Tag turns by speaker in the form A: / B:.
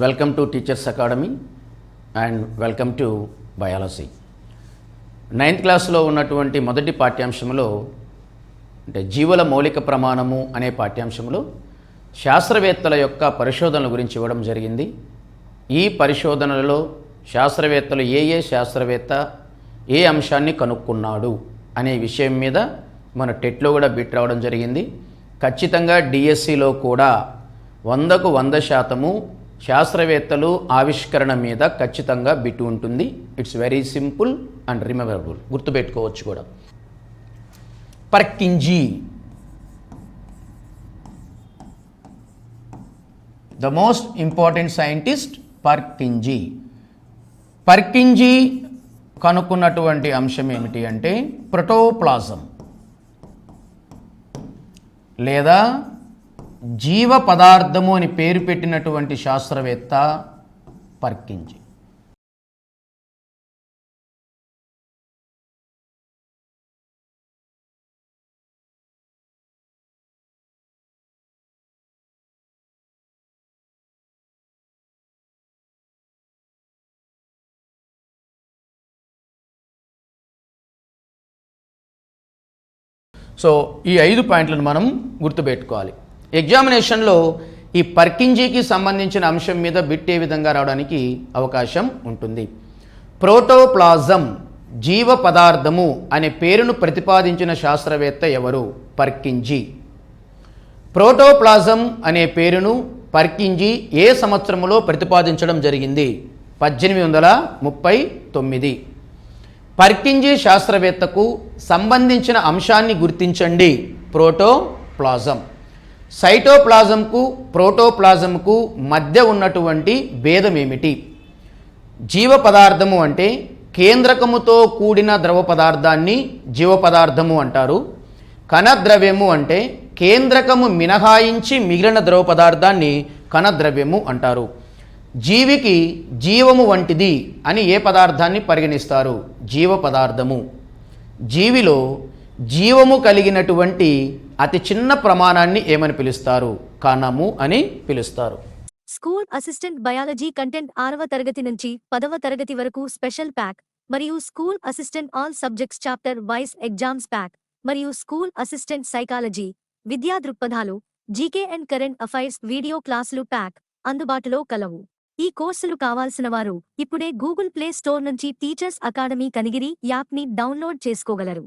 A: Welcome to teachers academy and welcome to biology. 9th క్లాస్లో ఉన్నటువంటి మొదటి పాఠ్యాంశంలో అంటే జీవుల మౌలిక ప్రమాణము అనే పాఠ్యాంశంలో శాస్త్రవేత్తల యొక్క పరిశోధనల గురించి ఇవ్వడం జరిగింది. ఈ పరిశోధనలలో శాస్త్రవేత్తలు ఏ శాస్త్రవేత్త ఏ అంశాన్ని కనుక్కున్నాడు అనే విషయం మీద మన టెట్లో కూడా బిట్ రావడం జరిగింది. ఖచ్చితంగా డిఎస్సిలో కూడా 100కు 100% శాస్త్రవేత్తలు ఆవిష్కరణ మీద ఖచ్చితంగా బిట్ ఉంటుంది. It's very simple and rememberable, గుర్తుపెట్టుకోవచ్చు కూడా. పర్కింజీ, ద మోస్ట్ ఇంపార్టెంట్ సైంటిస్ట్ పర్కింజీ. పర్కింజీ కనుక్కున్నటువంటి అంశం ఏమిటి అంటే ప్రోటోప్లాజం లేదా జీవ పదార్థము అని పేరు పెట్టినటువంటి శాస్త్రవేత్త పర్కింజీ. సో ఈ 5 పాయింట్లను మనం గుర్తుపెట్టుకోవాలి. ఎగ్జామినేషన్లో ఈ పర్కింజీకి సంబంధించిన అంశం మీద బిట్ ఏ విధంగా రావడానికి అవకాశం ఉంటుంది. ప్రోటోప్లాజం జీవ పదార్థము అనే పేరును ప్రతిపాదించిన శాస్త్రవేత్త ఎవరు? పర్కింజీ. ప్రోటోప్లాజం అనే పేరును పర్కింజీ ఏ సంవత్సరంలో ప్రతిపాదించడం జరిగింది? 1839. పర్కింజీ శాస్త్రవేత్తకు సంబంధించిన అంశాన్ని గుర్తించండి. ప్రోటోప్లాజం. సైటోప్లాజంకు ప్రోటోప్లాజంకు మధ్య ఉన్నటువంటి భేదం ఏమిటి? జీవ పదార్థము అంటే కేంద్రకముతో కూడిన ద్రవ పదార్థాన్ని జీవ పదార్థము అంటారు. కణద్రవ్యము అంటే కేంద్రకము మినహాయించి మిగిలిన ద్రవ పదార్థాన్ని కణద్రవ్యము అంటారు. జీవికి జీవము వంటిది అని ఏ పదార్థాన్ని పరిగణిస్తారు? జీవ పదార్థము. జీవిలో జీవము కలిగినటువంటి అతి చిన్న ప్రమాణాన్ని ఏమని పిలుస్తారు? కణము అని పిలుస్తారు.
B: స్కూల్ అసిస్టెంట్ బయాలజీ కంటెంట్ 6వ తరగతి నుంచి 10వ తరగతి వరకు స్పెషల్ ప్యాక్ మరియు school assistant all subjects chapter wise exams pack మరియు స్కూల్ అసిస్టెంట్ సైకాలజీ విద్యా దృక్పథాలు GK and current affairs video క్లాసులు ప్యాక్ అందుబాటులో కలవు. ఈ కోర్సులు కావాల్సిన వారు ఇప్పుడే గూగుల్ ప్లే స్టోర్ నుంచి టీచర్స్ అకాడమీ కనిగిరి యాప్ని డౌన్లోడ్ చేసుకోగలరు.